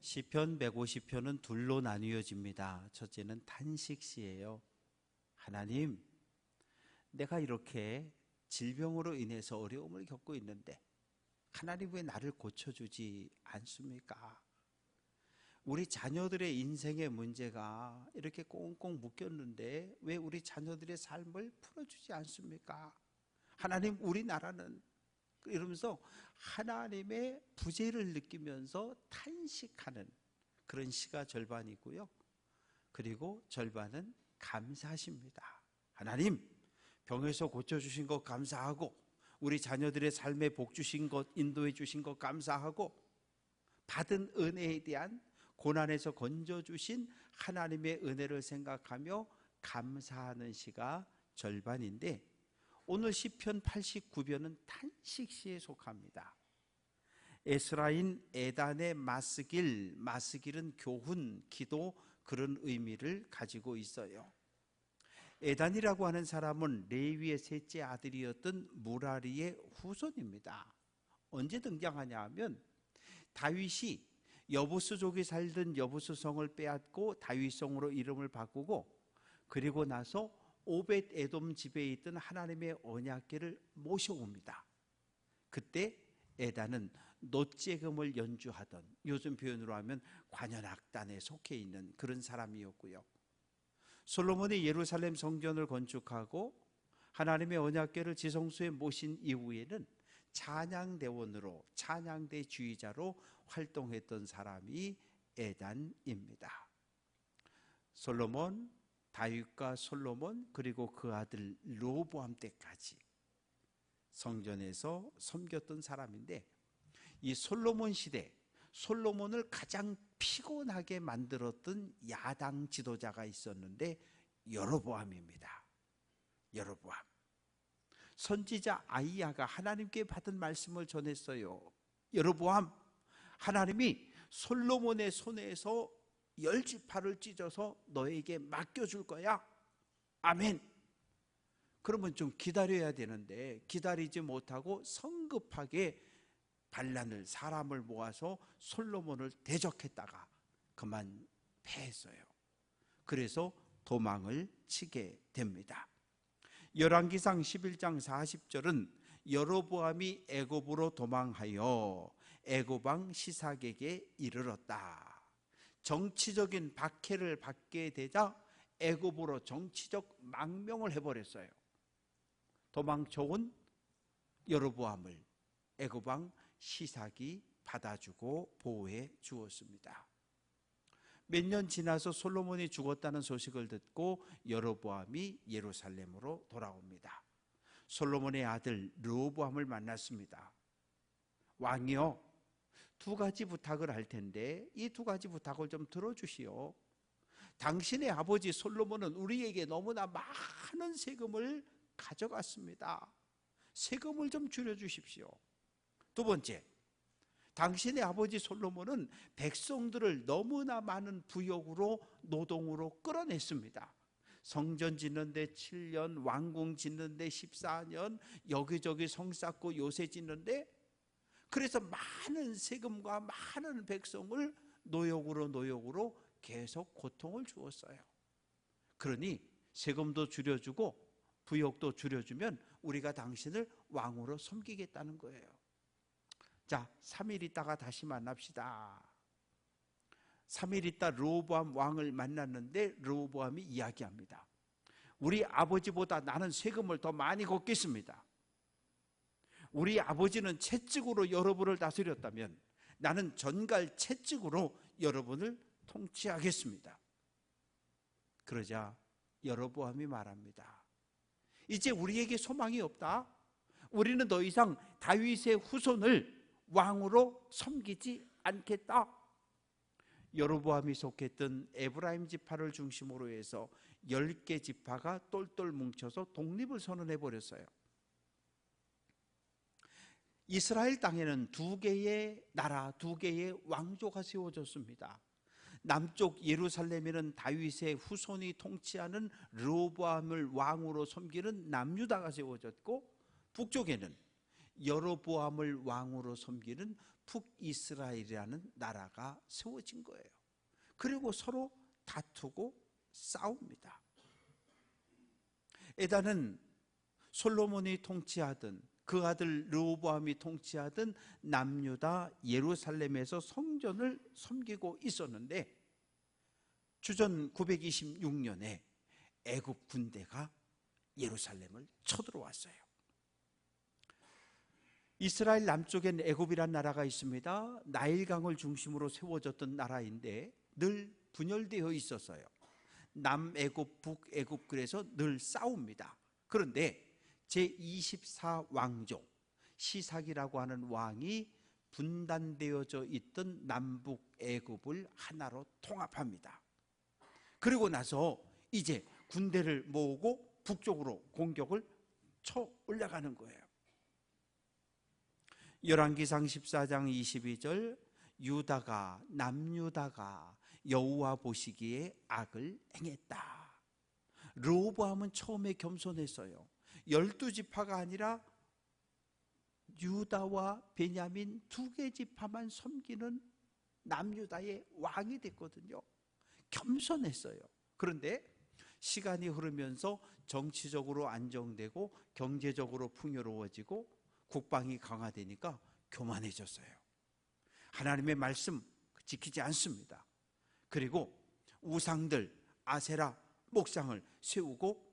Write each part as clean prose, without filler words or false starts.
시편 150편은 둘로 나뉘어집니다. 첫째는 탄식시예요. 하나님, 내가 이렇게 질병으로 인해서 어려움을 겪고 있는데 하나님 왜 나를 고쳐주지 않습니까? 우리 자녀들의 인생의 문제가 이렇게 꽁꽁 묶였는데 왜 우리 자녀들의 삶을 풀어주지 않습니까? 하나님, 우리나라는 이러면서 하나님의 부재를 느끼면서 탄식하는 그런 시가 절반이고요. 그리고 절반은 감사하십니다. 하나님, 병에서 고쳐주신 것 감사하고 우리 자녀들의 삶에 복 주신 것, 인도해 주신 것 감사하고 받은 은혜에 대한 고난에서 건져주신 하나님의 은혜를 생각하며 감사하는 시가 절반인데, 오늘 시편 89편은 탄식시에 속합니다. 에스라인 에단의 마스길은 교훈, 기도, 그런 의미를 가지고 있어요. 에단이라고 하는 사람은 레위의 셋째 아들이었던 무라리의 후손입니다. 언제 등장하냐 하면 다윗이 여부스족이 살던 여부스성을 빼앗고 다윗성으로 이름을 바꾸고, 그리고 나서 오벳 에돔 집에 있던 하나님의 언약궤를 모셔옵니다. 그때 에단은 놋재금을 연주하던, 요즘 표현으로 하면 관현악단에 속해 있는 그런 사람이었고요. 솔로몬이 예루살렘 성전을 건축하고 하나님의 언약궤를 지성소에 모신 이후에는 찬양대원으로, 찬양대 주의자로 활동했던 사람이 에단입니다. 솔로몬, 다윗과 솔로몬, 그리고 그 아들 르호보암 때까지 성전에서 섬겼던 사람인데, 이 솔로몬 시대, 솔로몬을 가장 피곤하게 만들었던 야당 지도자가 있었는데 여로보암입니다. 여로보암. 선지자 아이야가 하나님께 받은 말씀을 전했어요. 여로보암, 하나님이 솔로몬의 손에서 10지파를 찢어서 너에게 맡겨줄 거야. 아멘. 그러면 좀 기다려야 되는데 기다리지 못하고 성급하게 반란을, 사람을 모아서 솔로몬을 대적했다가 그만 패했어요. 그래서 도망을 치게 됩니다. 열왕기상 11장 40절은 여로보암이 애굽으로 도망하여 애굽왕 시삭에게 이르렀다. 정치적인 박해를 받게 되자 애굽으로 정치적 망명을 해버렸어요. 도망쳐온 여로보암을 애굽왕 시삭이 받아주고 보호해 주었습니다. 몇 년 지나서 솔로몬이 죽었다는 소식을 듣고 여로보암이 예루살렘으로 돌아옵니다. 솔로몬의 아들 르호보암을 만났습니다. 왕이여, 2가지 부탁을 할 텐데 이 2가지 부탁을 좀 들어주시오. 당신의 아버지 솔로몬은 우리에게 너무나 많은 세금을 가져갔습니다. 세금을 좀 줄여주십시오. 2번째, 당신의 아버지 솔로몬은 백성들을 너무나 많은 부역으로, 노동으로 끌어냈습니다. 성전 짓는데 7년, 왕궁 짓는데 14년, 여기저기 성 쌓고 요새 짓는데, 그래서 많은 세금과 많은 백성을 노역으로 계속 고통을 주었어요. 그러니 세금도 줄여주고 부역도 줄여주면 우리가 당신을 왕으로 섬기겠다는 거예요. 자, 3일 있다가 다시 만납시다. 3일 있다 르호보암 왕을 만났는데 르호보암이 이야기합니다. 우리 아버지보다 나는 세금을 더 많이 걷겠습니다. 우리 아버지는 채찍으로 여러분을 다스렸다면 나는 전갈 채찍으로 여러분을 통치하겠습니다. 그러자 여로보암이 말합니다. 이제 우리에게 소망이 없다. 우리는 더 이상 다윗의 후손을 왕으로 섬기지 않겠다. 여로보암이 속했던 에브라임 지파를 중심으로 해서 10개 지파가 똘똘 뭉쳐서 독립을 선언해 버렸어요. 이스라엘 땅에는 2개의 나라, 2개의 왕조가 세워졌습니다. 남쪽 예루살렘에는 다윗의 후손이 통치하는 르호보암을 왕으로 섬기는 남유다가 세워졌고, 북쪽에는 여로보암을 왕으로 섬기는 북이스라엘이라는 나라가 세워진 거예요. 그리고 서로 다투고 싸웁니다. 에단은 솔로몬이 통치하던, 그 아들 르호보암이 통치하던 남유다 예루살렘에서 성전을 섬기고 있었는데, 주전 926년에 애굽 군대가 예루살렘을 쳐들어왔어요. 이스라엘 남쪽엔 애굽이란 나라가 있습니다. 나일강을 중심으로 세워졌던 나라인데 늘 분열되어 있었어요. 남애굽, 북애굽, 그래서 늘 싸웁니다. 그런데 제24왕조 시삭이라고 하는 왕이 분단되어져 있던 남북 애굽을 하나로 통합합니다. 그리고 나서 이제 군대를 모으고 북쪽으로 공격을 쳐 올라가는 거예요. 열왕기상 14장 22절, 유다가, 남유다가 여호와 보시기에 악을 행했다. 르호보암은 처음에 겸손했어요. 12지파가 아니라 유다와 베냐민 두 개 지파만 섬기는 남유다의 왕이 됐거든요. 겸손했어요. 그런데 시간이 흐르면서 정치적으로 안정되고 경제적으로 풍요로워지고 국방이 강화되니까 교만해졌어요. 하나님의 말씀 지키지 않습니다. 그리고 우상들, 아세라 목상을 세우고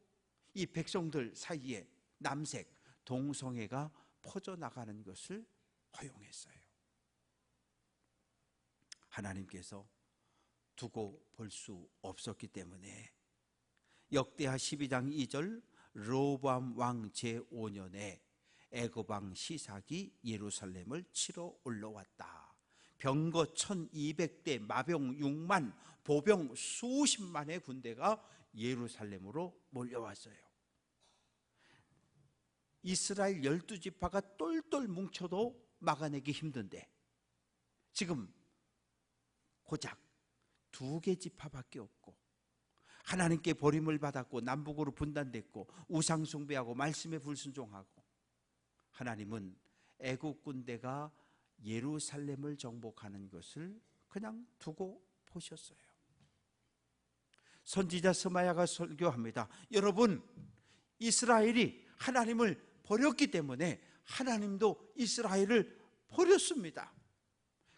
이 백성들 사이에 남색, 동성애가 퍼져나가는 것을 허용했어요. 하나님께서 두고 볼 수 없었기 때문에 역대하 12장 2절, 르호보암 왕 제5년에 애굽 왕 시삭이 예루살렘을 치러 올라왔다. 병거 1200대, 마병 6만, 보병 수십만의 군대가 예루살렘으로 몰려왔어요. 이스라엘 12지파가 똘똘 뭉쳐도 막아내기 힘든데 지금 고작 2개 지파밖에 없고 하나님께 버림을 받았고 남북으로 분단됐고 우상 숭배하고 말씀에 불순종하고, 하나님은 애국 군대가 예루살렘을 정복하는 것을 그냥 두고 보셨어요. 선지자 스마야가 설교합니다. 여러분, 이스라엘이 하나님을 버렸기 때문에 하나님도 이스라엘을 버렸습니다.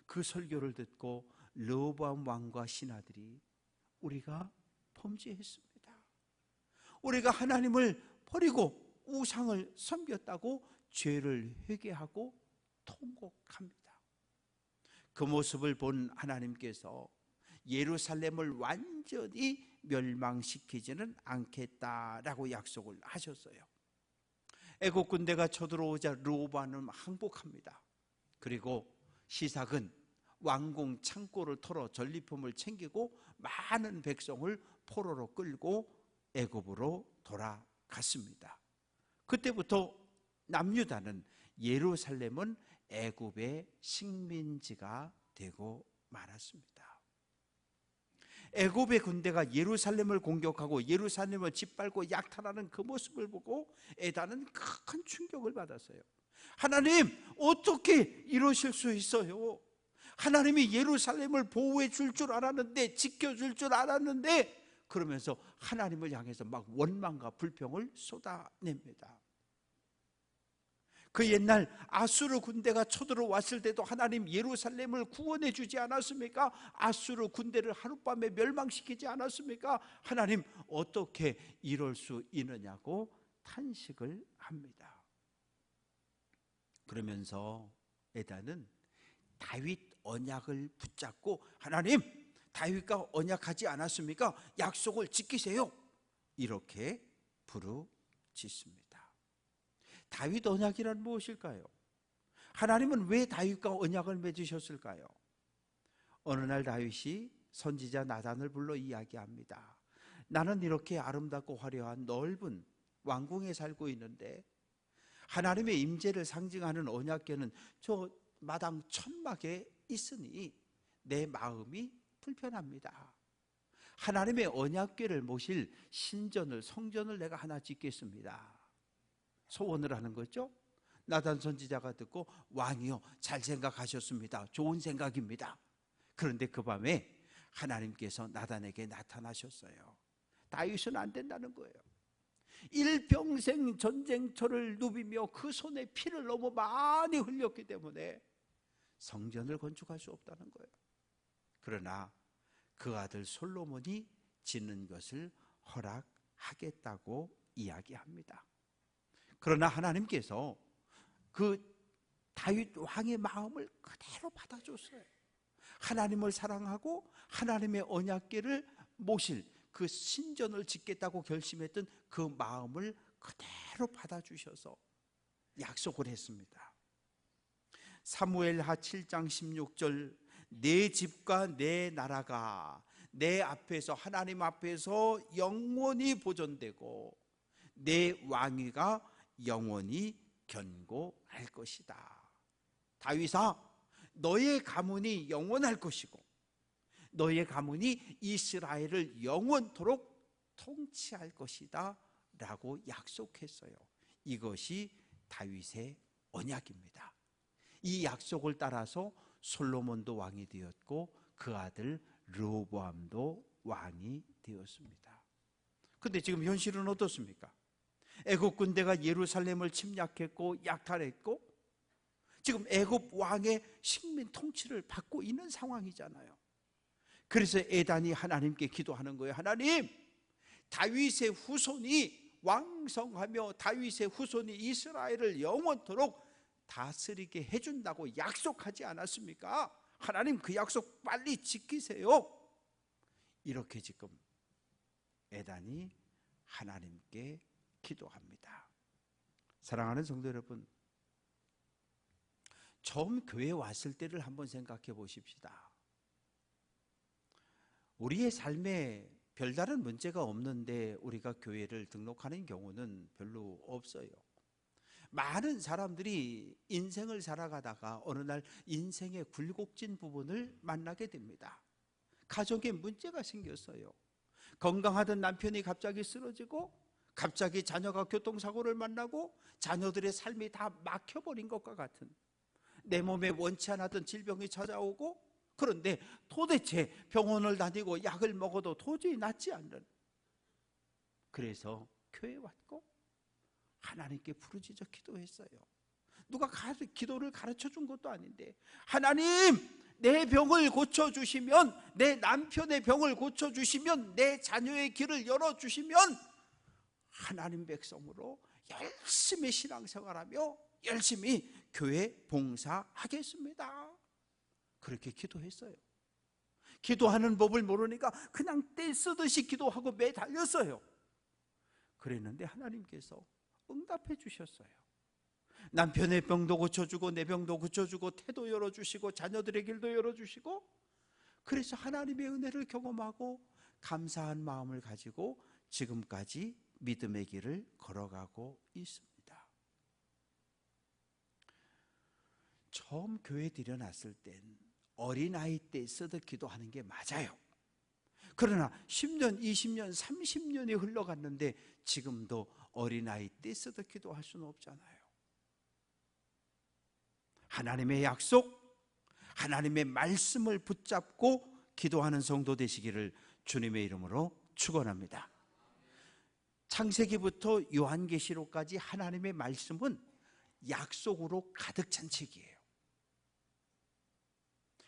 그 설교를 듣고 르호보암 왕과 신하들이 우리가 범죄했습니다, 우리가 하나님을 버리고 우상을 섬겼다고 죄를 회개하고 통곡합니다. 그 모습을 본 하나님께서 예루살렘을 완전히 멸망시키지는 않겠다라고 약속을 하셨어요. 애국 군대가 쳐들어오자 르호보암은 항복합니다. 그리고 시삭은 왕궁 창고를 털어 전리품을 챙기고 많은 백성을 포로로 끌고 애굽으로 돌아갔습니다. 그때부터 남유다는 예루살렘은 애굽의 식민지가 되고 말았습니다. 애굽의 군대가 예루살렘을 공격하고 예루살렘을 짓밟고 약탈하는 그 모습을 보고 에단은 큰 충격을 받았어요. 하나님, 어떻게 이러실 수 있어요? 하나님이 예루살렘을 보호해 줄 줄 알았는데, 지켜줄 줄 알았는데, 그러면서 하나님을 향해서 막 원망과 불평을 쏟아냅니다. 그 옛날 아수르 군대가 쳐들어왔을 때도 하나님 예루살렘을 구원해 주지 않았습니까? 아수르 군대를 하룻밤에 멸망시키지 않았습니까? 하나님, 어떻게 이럴 수 있느냐고 탄식을 합니다. 그러면서 에단은 다윗 언약을 붙잡고, 하나님, 다윗과 언약하지 않았습니까? 약속을 지키세요, 이렇게 부르짖습니다. 다윗 언약이란 무엇일까요? 하나님은 왜 다윗과 언약을 맺으셨을까요? 어느 날 다윗이 선지자 나단을 불러 이야기합니다. 나는 이렇게 아름답고 화려한 넓은 왕궁에 살고 있는데 하나님의 임재를 상징하는 언약궤는 저 마당 천막에 있으니 내 마음이 불편합니다. 하나님의 언약궤를 모실 신전을, 성전을 내가 하나 짓겠습니다. 소원을 하는 거죠. 나단 선지자가 듣고 왕이요, 잘 생각하셨습니다. 좋은 생각입니다. 그런데 그 밤에 하나님께서 나단에게 나타나셨어요. 다윗은 안 된다는 거예요. 일평생 전쟁터를 누비며 그 손에 피를 너무 많이 흘렸기 때문에 성전을 건축할 수 없다는 거예요. 그러나 그 아들 솔로몬이 짓는 것을 허락하겠다고 이야기합니다. 그러나 하나님께서 그 다윗 왕의 마음을 그대로 받아줬어요. 하나님을 사랑하고 하나님의 언약궤를 모실 그 신전을 짓겠다고 결심했던 그 마음을 그대로 받아주셔서 약속을 했습니다. 사무엘하 7장 16절, 내 집과 내 나라가 내 앞에서, 하나님 앞에서 영원히 보존되고 내 왕위가 영원히 견고할 것이다. 다윗아, 너의 가문이 영원할 것이고 너의 가문이 이스라엘을 영원토록 통치할 것이다 라고 약속했어요. 이것이 다윗의 언약입니다. 이 약속을 따라서 솔로몬도 왕이 되었고 그 아들 르호보암도 왕이 되었습니다. 그런데 지금 현실은 어떻습니까? 애굽 군대가 예루살렘을 침략했고 약탈했고 지금 애굽 왕의 식민 통치를 받고 있는 상황이잖아요. 그래서 에단이 하나님께 기도하는 거예요. 하나님, 다윗의 후손이 왕성하며 다윗의 후손이 이스라엘을 영원토록 다스리게 해준다고 약속하지 않았습니까? 하나님, 그 약속 빨리 지키세요. 이렇게 지금 에단이 하나님께 기도합니다. 사랑하는 성도 여러분, 처음 교회에 왔을 때를 한번 생각해 보십시다. 우리의 삶에 별다른 문제가 없는데 우리가 교회를 등록하는 경우는 별로 없어요. 많은 사람들이 인생을 살아가다가 어느 날 인생의 굴곡진 부분을 만나게 됩니다. 가족에 문제가 생겼어요. 건강하던 남편이 갑자기 쓰러지고 갑자기 자녀가 교통사고를 만나고 자녀들의 삶이 다 막혀버린 것과 같은, 내 몸에 원치 않았던 질병이 찾아오고, 그런데 도대체 병원을 다니고 약을 먹어도 도저히 낫지 않는, 그래서 교회에 왔고 하나님께 부르짖어 기도했어요. 누가 기도를 가르쳐 준 것도 아닌데, 하나님, 내 병을 고쳐주시면, 내 남편의 병을 고쳐주시면, 내 자녀의 길을 열어주시면 하나님 백성으로 열심히 신앙생활하며 열심히 교회 봉사하겠습니다. 그렇게 기도했어요. 기도하는 법을 모르니까 그냥 떼 쓰듯이 기도하고 매달렸어요. 그랬는데 하나님께서 응답해 주셨어요. 남편의 병도 고쳐주고 내 병도 고쳐주고 태도 열어주시고 자녀들의 길도 열어주시고, 그래서 하나님의 은혜를 경험하고 감사한 마음을 가지고 지금까지 믿음의 길을 걸어가고 있습니다. 처음 교회 들여놨을 땐 어린아이 때 쓰듯 기도하는 게 맞아요. 그러나 10년, 20년, 30년이 흘러갔는데 지금도 어린아이 때 쓰듯 기도할 수는 없잖아요. 하나님의 약속, 하나님의 말씀을 붙잡고 기도하는 성도 되시기를 주님의 이름으로 축원합니다. 창세기부터 요한계시록까지 하나님의 말씀은 약속으로 가득 찬 책이에요.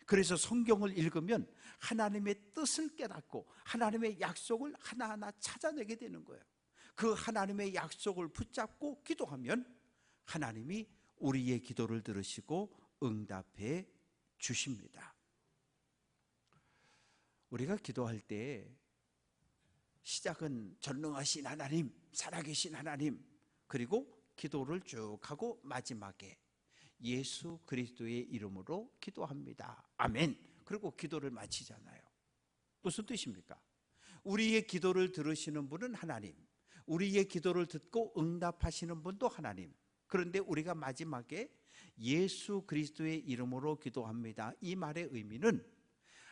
그래서 성경을 읽으면 하나님의 뜻을 깨닫고 하나님의 약속을 하나하나 찾아내게 되는 거예요. 그 하나님의 약속을 붙잡고 기도하면 하나님이 우리의 기도를 들으시고 응답해 주십니다. 우리가 기도할 때 시작은 전능하신 하나님, 살아계신 하나님, 그리고 기도를 쭉 하고 마지막에 예수 그리스도의 이름으로 기도합니다. 아멘. 그리고 기도를 마치잖아요. 무슨 뜻입니까? 우리의 기도를 들으시는 분은 하나님, 우리의 기도를 듣고 응답하시는 분도 하나님. 그런데 우리가 마지막에 예수 그리스도의 이름으로 기도합니다, 이 말의 의미는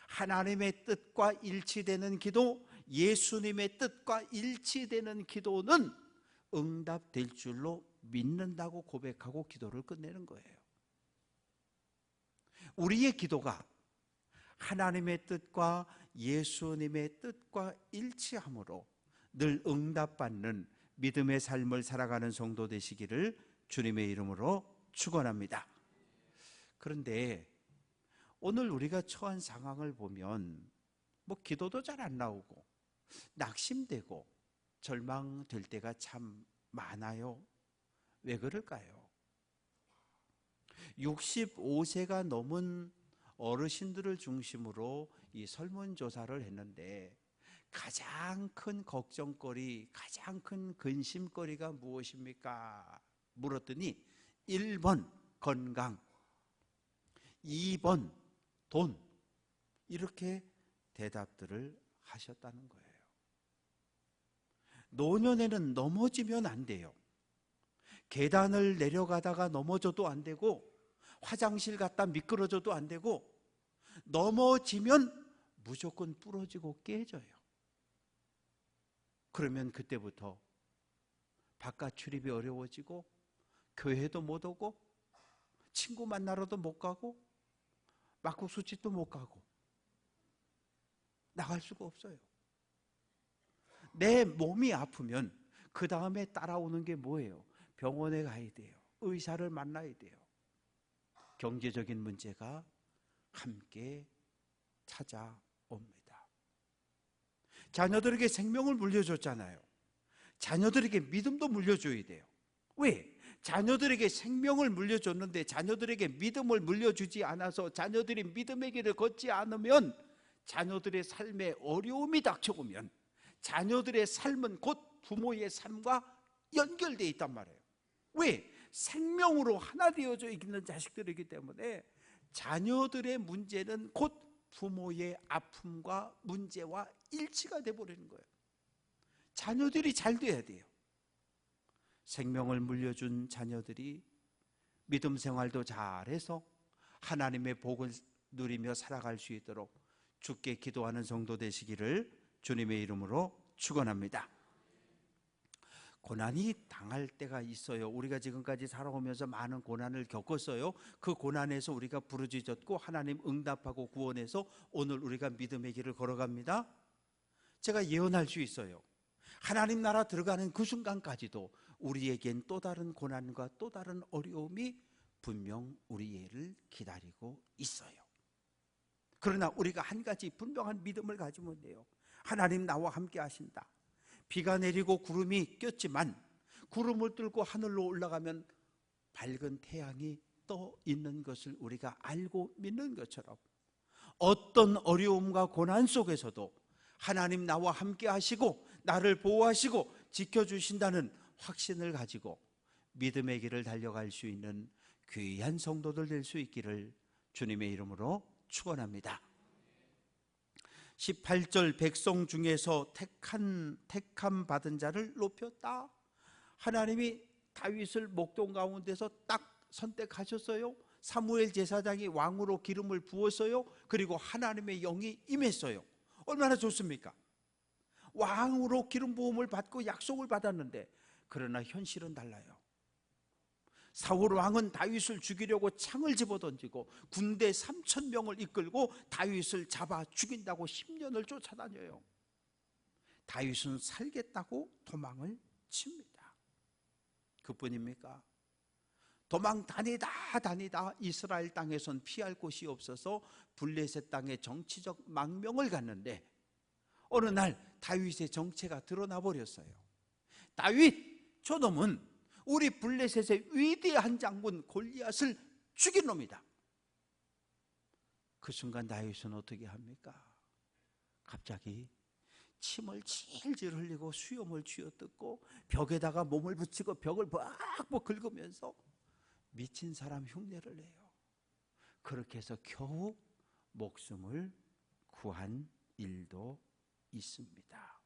하나님의 뜻과 일치되는 기도, 예수님의 뜻과 일치되는 기도는 응답될 줄로 믿는다고 고백하고 기도를 끝내는 거예요. 우리의 기도가 하나님의 뜻과 예수님의 뜻과 일치함으로 늘 응답받는 믿음의 삶을 살아가는 성도 되시기를 주님의 이름으로 축원합니다. 그런데 오늘 우리가 처한 상황을 보면 기도도 잘 안 나오고 낙심되고 절망될 때가 참 많아요. 왜 그럴까요? 65세가 넘은 어르신들을 중심으로 이 설문조사를 했는데 가장 큰 걱정거리, 가장 큰 근심거리가 무엇입니까? 물었더니 1번 건강, 2번 돈, 이렇게 대답들을 하셨다는 거예요. 노년에는 넘어지면 안 돼요. 계단을 내려가다가 넘어져도 안 되고 화장실 갔다 미끄러져도 안 되고 넘어지면 무조건 부러지고 깨져요. 그러면 그때부터 바깥 출입이 어려워지고 교회도 못 오고 친구 만나러도 못 가고 막국수집도 못 가고 나갈 수가 없어요. 내 몸이 아프면 그 다음에 따라오는 게 뭐예요? 병원에 가야 돼요. 의사를 만나야 돼요. 경제적인 문제가 함께 찾아옵니다. 자녀들에게 생명을 물려줬잖아요. 자녀들에게 믿음도 물려줘야 돼요. 왜? 자녀들에게 생명을 물려줬는데 자녀들에게 믿음을 물려주지 않아서 자녀들이 믿음의 길을 걷지 않으면 자녀들의 삶에 어려움이 닥쳐오면 자녀들의 삶은 곧 부모의 삶과 연결되어 있단 말이에요. 왜? 생명으로 하나 되어져 있는 자식들이기 때문에 자녀들의 문제는 곧 부모의 아픔과 문제와 일치가 되어버리는 거예요. 자녀들이 잘 돼야 돼요. 생명을 물려준 자녀들이 믿음 생활도 잘해서 하나님의 복을 누리며 살아갈 수 있도록 주께 기도하는 성도 되시기를 주님의 이름으로 축원합니다. 고난이 당할 때가 있어요. 우리가 지금까지 살아오면서 많은 고난을 겪었어요. 그 고난에서 우리가 부르짖었고 하나님 응답하고 구원해서 오늘 우리가 믿음의 길을 걸어갑니다. 제가 예언할 수 있어요. 하나님 나라 들어가는 그 순간까지도 우리에겐 또 다른 고난과 또 다른 어려움이 분명 우리를 기다리고 있어요. 그러나 우리가 한 가지 분명한 믿음을 가지면 돼요. 하나님 나와 함께 하신다. 비가 내리고 구름이 꼈지만 구름을 뚫고 하늘로 올라가면 밝은 태양이 떠 있는 것을 우리가 알고 믿는 것처럼 어떤 어려움과 고난 속에서도 하나님 나와 함께 하시고 나를 보호하시고 지켜주신다는 확신을 가지고 믿음의 길을 달려갈 수 있는 귀한 성도들 될 수 있기를 주님의 이름으로 축원합니다. 18절 백성 중에서 택함 받은 자를 높였다. 하나님이 다윗을 목동 가운데서 딱 선택하셨어요. 사무엘 제사장이 왕으로 기름을 부었어요. 그리고 하나님의 영이 임했어요. 얼마나 좋습니까? 왕으로 기름 부음을 받고 약속을 받았는데 그러나 현실은 달라요. 사울 왕은 다윗을 죽이려고 창을 집어던지고 군대 3,000명을 이끌고 다윗을 잡아 죽인다고 10년을 쫓아다녀요. 다윗은 살겠다고 도망을 칩니다. 그뿐입니까? 도망 다니다 이스라엘 땅에선 피할 곳이 없어서 블레셋 땅에 정치적 망명을 갔는데 어느 날 다윗의 정체가 드러나 버렸어요. 다윗, 저놈은 우리 블레셋의 위대한 장군 골리앗을 죽인 놈이다. 그 순간 다윗은 어떻게 합니까? 갑자기 침을 질질 흘리고 수염을 쥐어뜯고 벽에다가 몸을 붙이고 벽을 벅벅 긁으면서 미친 사람 흉내를 내요. 그렇게 해서 겨우 목숨을 구한 일도 있습니다.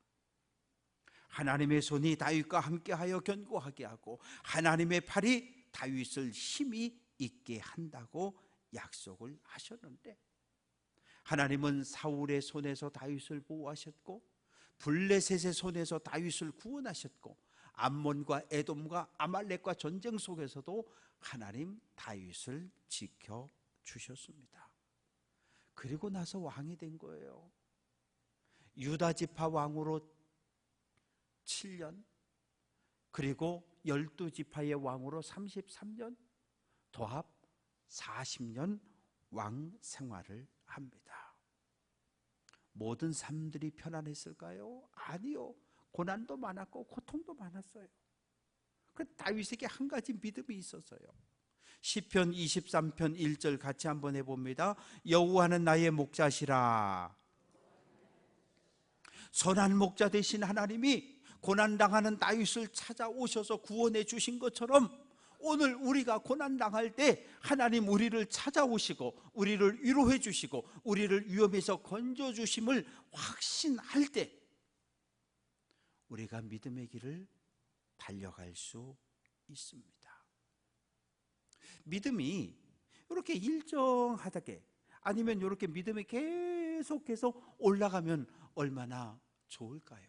하나님의 손이 다윗과 함께하여 견고하게 하고 하나님의 팔이 다윗을 힘이 있게 한다고 약속을 하셨는데 하나님은 사울의 손에서 다윗을 보호하셨고 블레셋의 손에서 다윗을 구원하셨고 암몬과 에돔과 아말렉과 전쟁 속에서도 하나님 다윗을 지켜주셨습니다. 그리고 나서 왕이 된 거예요. 유다 지파 왕으로 7년, 그리고 12지파의 왕으로 33년, 도합 40년 왕 생활을 합니다. 모든 삶들이 편안했을까요? 아니요. 고난도 많았고 고통도 많았어요. 그 다윗에게 한 가지 믿음이 있었어요. 시편 23편 1절 같이 한번 해봅니다. 여호와는 나의 목자시라. 선한 목자 되신 하나님이 고난당하는 다윗을 찾아오셔서 구원해 주신 것처럼 오늘 우리가 고난당할 때 하나님 우리를 찾아오시고 우리를 위로해 주시고 우리를 위험에서 건져주심을 확신할 때 우리가 믿음의 길을 달려갈 수 있습니다. 믿음이 이렇게 일정하게 아니면 이렇게 믿음이 계속해서 올라가면 얼마나 좋을까요?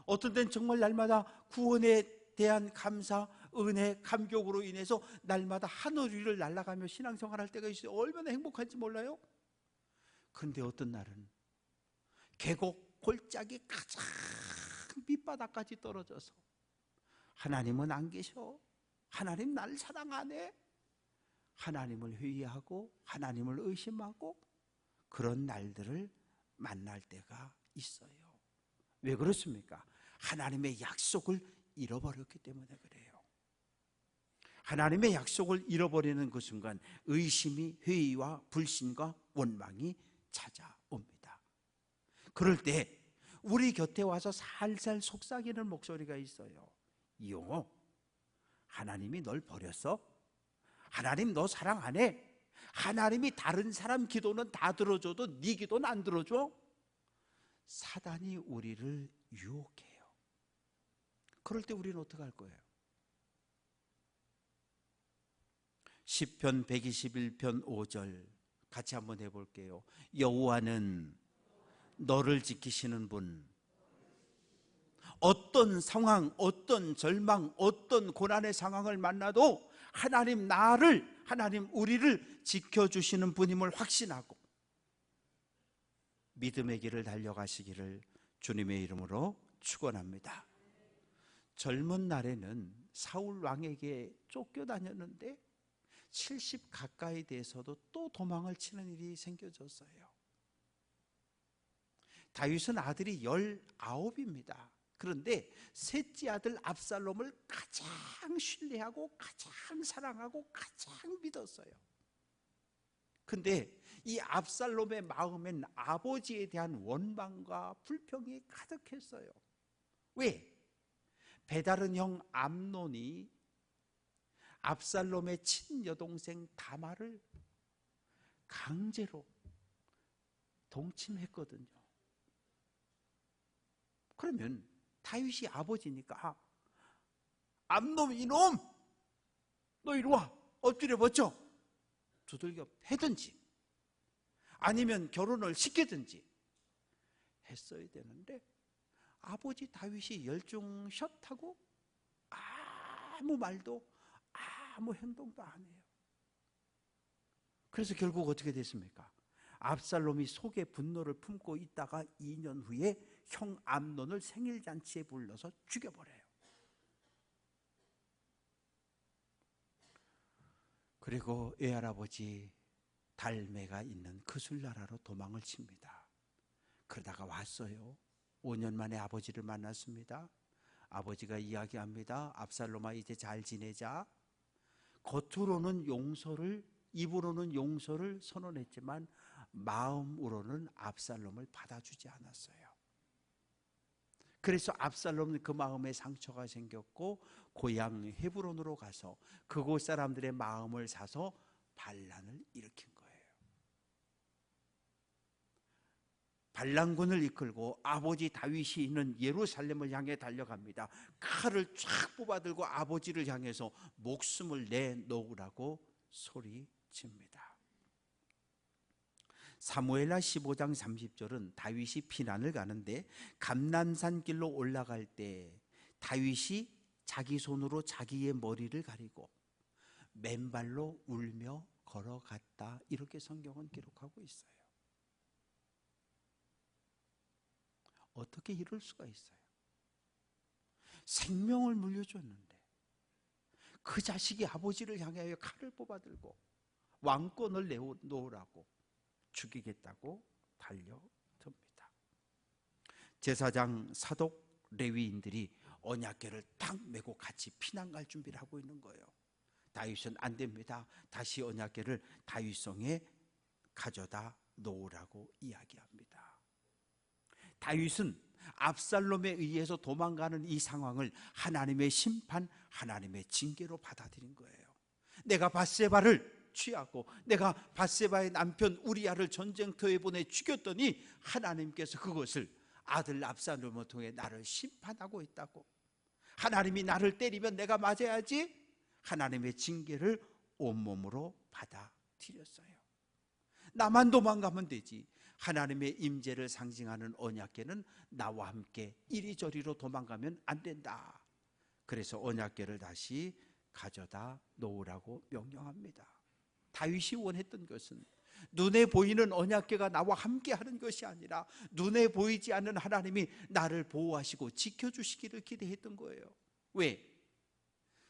어떤 때는 정말 날마다 구원에 대한 감사, 은혜, 감격으로 인해서 날마다 하늘 위를 날아가며 신앙생활할 때가 있어요. 얼마나 행복한지 몰라요? 근데 어떤 날은 계곡 골짜기 가장 밑바닥까지 떨어져서 하나님은 안 계셔, 하나님 나를 사랑 안 해, 하나님을 회의하고 하나님을 의심하고 그런 날들을 만날 때가 있어요. 왜 그렇습니까? 하나님의 약속을 잃어버렸기 때문에 그래요. 하나님의 약속을 잃어버리는 그 순간 의심이, 회의와 불신과 원망이 찾아옵니다. 그럴 때 우리 곁에 와서 살살 속삭이는 목소리가 있어요. 이용호, 하나님이 널 버렸어? 하나님 너 사랑 안 해? 하나님이 다른 사람 기도는 다 들어줘도 네 기도는 안 들어줘? 사단이 우리를 유혹해요. 그럴 때 우리는 어떻게 할 거예요? 시편 121편 5절 같이 한번 해볼게요. 여호와는 너를 지키시는 분, 어떤 상황, 어떤 절망, 어떤 고난의 상황을 만나도 하나님 나를, 하나님 우리를 지켜주시는 분임을 확신하고 믿음의 길을 달려가시기를 주님의 이름으로 축원합니다. 젊은 날에는 사울 왕에게 쫓겨다녔는데 70 가까이 돼서도 또 도망을 치는 일이 생겨졌어요. 다윗은 아들이 19입니다. 그런데 셋째 아들 압살롬을 가장 신뢰하고 가장 사랑하고 가장 믿었어요. 근데 이 압살롬의 마음엔 아버지에 대한 원망과 불평이 가득했어요. 왜? 베다른 형 암논이 압살롬의 친여동생 다말을 강제로 동침했거든요. 그러면 다윗이 아버지니까 암놈 이놈 너 이리 와 엎드려 버쳐 두들겨 패든지 아니면 결혼을 시키든지 했어야 되는데 아버지 다윗이 열중샷하고 아무 말도 아무 행동도 안 해요. 그래서 결국 어떻게 됐습니까? 압살롬이 속에 분노를 품고 있다가 2년 후에 형 암논을 생일잔치에 불러서 죽여버려요. 그리고 외할아버지 달매가 있는 그술나라로 도망을 칩니다. 그러다가 왔어요. 5년 만에 아버지를 만났습니다. 아버지가 이야기합니다. 압살롬아 이제 잘 지내자. 겉으로는 용서를, 입으로는 용서를 선언했지만 마음으로는 압살롬을 받아주지 않았어요. 그래서 압살롬은 그 마음에 상처가 생겼고 고향 헤브론으로 가서 그곳 사람들의 마음을 사서 반란을 일으킨 거예요. 반란군을 이끌고 아버지 다윗이 있는 예루살렘을 향해 달려갑니다. 칼을 쫙 뽑아들고 아버지를 향해서 목숨을 내놓으라고 소리칩니다. 사무엘하 15장 30절은 다윗이 피난을 가는데 감난산 길로 올라갈 때 다윗이 자기 손으로 자기의 머리를 가리고 맨발로 울며 걸어갔다, 이렇게 성경은 기록하고 있어요. 어떻게 이럴 수가 있어요? 생명을 물려줬는데 그 자식이 아버지를 향하여 칼을 뽑아들고 왕권을 내놓으라고 죽이겠다고 달려듭니다. 제사장, 사독, 레위인들이 언약궤를 딱 메고 같이 피난 갈 준비를 하고 있는 거예요. 다윗은 안 됩니다. 다시 언약궤를 다윗성에 가져다 놓으라고 이야기합니다. 다윗은 압살롬에 의해서 도망가는 이 상황을 하나님의 심판, 하나님의 징계로 받아들인 거예요. 내가 밧세바를 취하고 내가 밧세바의 남편 우리아를 전쟁터에 보내 죽였더니 하나님께서 그것을 아들 압살롬을 통해 나를 심판하고 있다고. 하나님이 나를 때리면 내가 맞아야지. 하나님의 징계를 온몸으로 받아들였어요. 나만 도망가면 되지. 하나님의 임재를 상징하는 언약궤는 나와 함께 이리저리로 도망가면 안 된다. 그래서 언약궤를 다시 가져다 놓으라고 명령합니다. 다윗이 원했던 것은 눈에 보이는 언약궤가 나와 함께 하는 것이 아니라 눈에 보이지 않는 하나님이 나를 보호하시고 지켜주시기를 기대했던 거예요. 왜?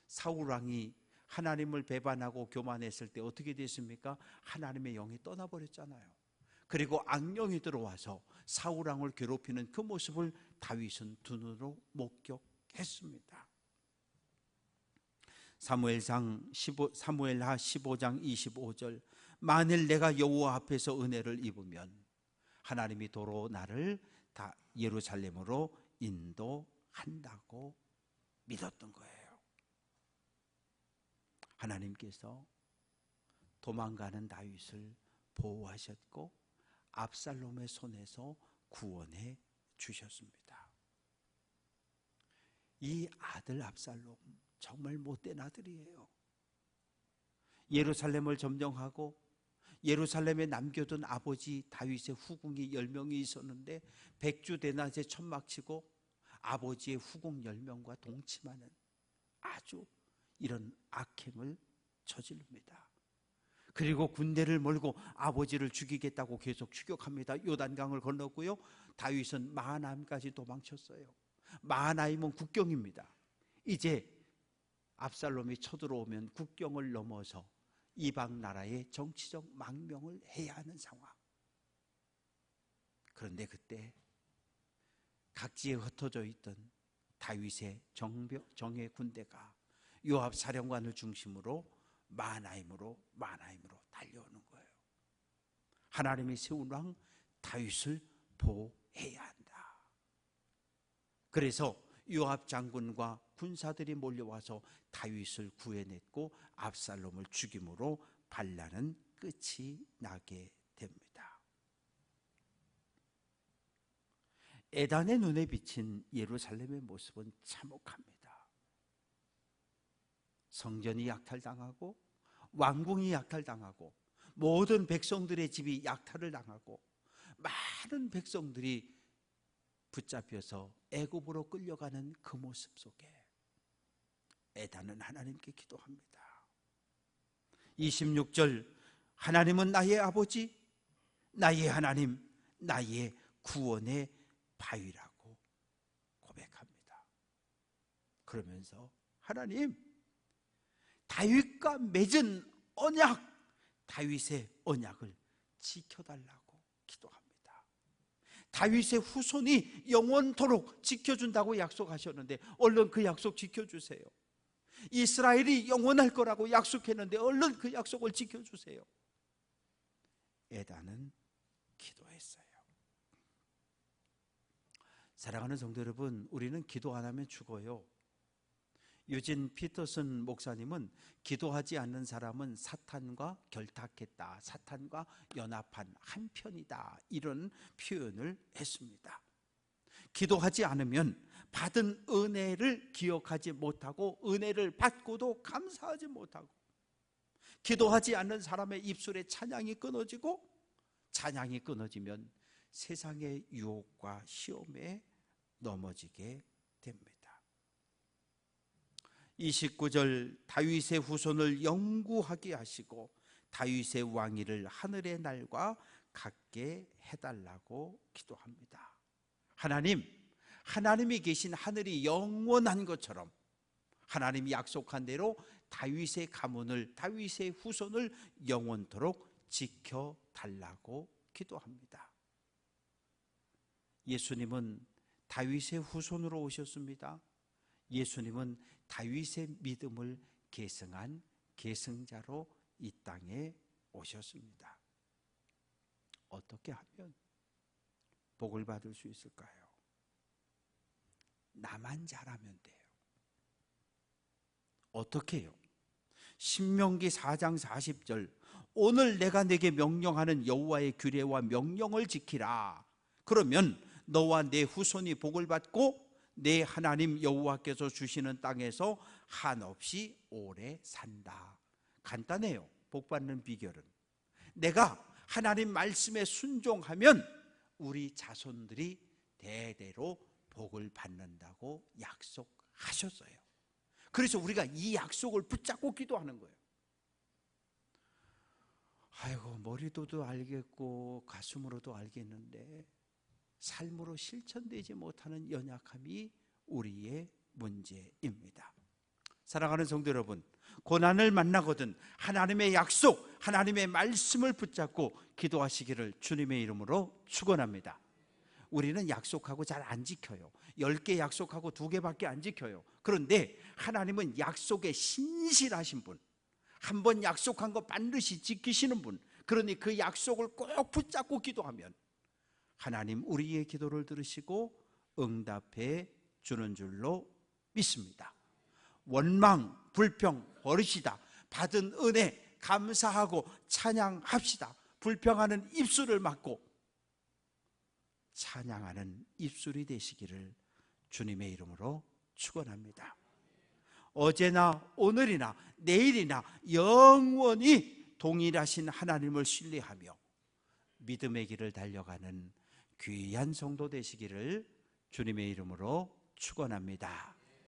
사울 왕이 하나님을 배반하고 교만했을 때 어떻게 됐습니까? 하나님의 영이 떠나버렸잖아요. 그리고 악령이 들어와서 사울 왕을 괴롭히는 그 모습을 다윗은 두 눈으로 목격했습니다. 사무엘하 15장 25절, 만일 내가 여호와 앞에서 은혜를 입으면 하나님이 도로 나를 다 예루살렘으로 인도한다고 믿었던 거예요. 하나님께서 도망가는 다윗을 보호하셨고 압살롬의 손에서 구원해 주셨습니다. 이 아들 압살롬 정말 못된 아들이에요. 예루살렘을 점령하고 예루살렘에 남겨둔 아버지 다윗의 후궁이 10명이 있었는데 백주 대낮에 천막치고 아버지의 후궁 10명과 동침하는 아주 이런 악행을 저지릅니다. 그리고 군대를 몰고 아버지를 죽이겠다고 계속 추격합니다. 요단강을 건넜고요. 다윗은 마하나임까지 도망쳤어요. 마하나임은 국경입니다. 이제 압살롬이 쳐들어오면 국경을 넘어서 이방 나라의 정치적 망명을 해야 하는 상황. 그런데 그때 각지에 흩어져 있던 다윗의 정예 군대가 요압 사령관을 중심으로 마하나임으로 달려오는 거예요. 하나님이 세운 왕 다윗을 보호해야 한다. 그래서 요압 장군과 군사들이 몰려와서 다윗을 구해냈고 압살롬을 죽임으로 반란은 끝이 나게 됩니다. 에단의 눈에 비친 예루살렘의 모습은 참혹합니다. 성전이 약탈당하고 왕궁이 약탈당하고 모든 백성들의 집이 약탈을 당하고 많은 백성들이 붙잡혀서 애굽으로 끌려가는 그 모습 속에 에단은 하나님께 기도합니다. 26절, 하나님은 나의 아버지, 나의 하나님, 나의 구원의 바위라고 고백합니다. 그러면서 하나님, 다윗과 맺은 언약, 다윗의 언약을 지켜달라고 기도합니다. 다윗의 후손이 영원토록 지켜준다고 약속하셨는데 얼른 그 약속 지켜주세요. 이스라엘이 영원할 거라고 약속했는데 얼른 그 약속을 지켜주세요. 에단은 기도했어요. 사랑하는 성도 여러분, 우리는 기도 안 하면 죽어요. 유진 피터슨 목사님은 기도하지 않는 사람은 사탄과 결탁했다, 사탄과 연합한 한편이다, 이런 표현을 했습니다. 기도하지 않으면 받은 은혜를 기억하지 못하고 은혜를 받고도 감사하지 못하고, 기도하지 않는 사람의 입술에 찬양이 끊어지고, 찬양이 끊어지면 세상의 유혹과 시험에 넘어지게 됩니다. 29절 다윗의 후손을 영구하게 하시고 다윗의 왕위를 하늘의 날과 같게 해달라고 기도합니다. 하나님이 계신 하늘이 영원한 것처럼 하나님이 약속한 대로 다윗의 가문을, 다윗의 후손을 영원토록 지켜달라고 기도합니다. 예수님은 다윗의 후손으로 오셨습니다. 예수님은 다윗의 믿음을 계승한 계승자로 이 땅에 오셨습니다. 어떻게 하면 복을 받을 수 있을까요? 나만 잘하면 돼요. 어떻게 해요? 신명기 4장 40절 오늘 내가 네게 명령하는 여호와의 규례와 명령을 지키라. 그러면 너와 내 후손이 복을 받고 내 하나님 여호와께서 주시는 땅에서 한없이 오래 산다. 간단해요. 복 받는 비결은 내가 하나님 말씀에 순종하면 우리 자손들이 대대로 복을 받는다고 약속하셨어요. 그래서 우리가 이 약속을 붙잡고 기도하는 거예요. 아이고, 머리로도 알겠고 가슴으로도 알겠는데 삶으로 실천되지 못하는 연약함이 우리의 문제입니다. 사랑하는 성도 여러분, 고난을 만나거든 하나님의 약속, 하나님의 말씀을 붙잡고 기도하시기를 주님의 이름으로 축원합니다. 우리는 약속하고 잘 안 지켜요. 10개 약속하고 2개밖에 안 지켜요. 그런데 하나님은 약속에 신실하신 분, 한번 약속한 거 반드시 지키시는 분, 그러니 그 약속을 꼭 붙잡고 기도하면 하나님 우리의 기도를 들으시고 응답해 주는 줄로 믿습니다. 원망, 불평 버리시다. 받은 은혜 감사하고 찬양합시다. 불평하는 입술을 막고 찬양하는 입술이 되시기를 주님의 이름으로 축원합니다. 어제나 오늘이나 내일이나 영원히 동일하신 하나님을 신뢰하며 믿음의 길을 달려가는 귀한 성도 되시기를 주님의 이름으로 축원합니다.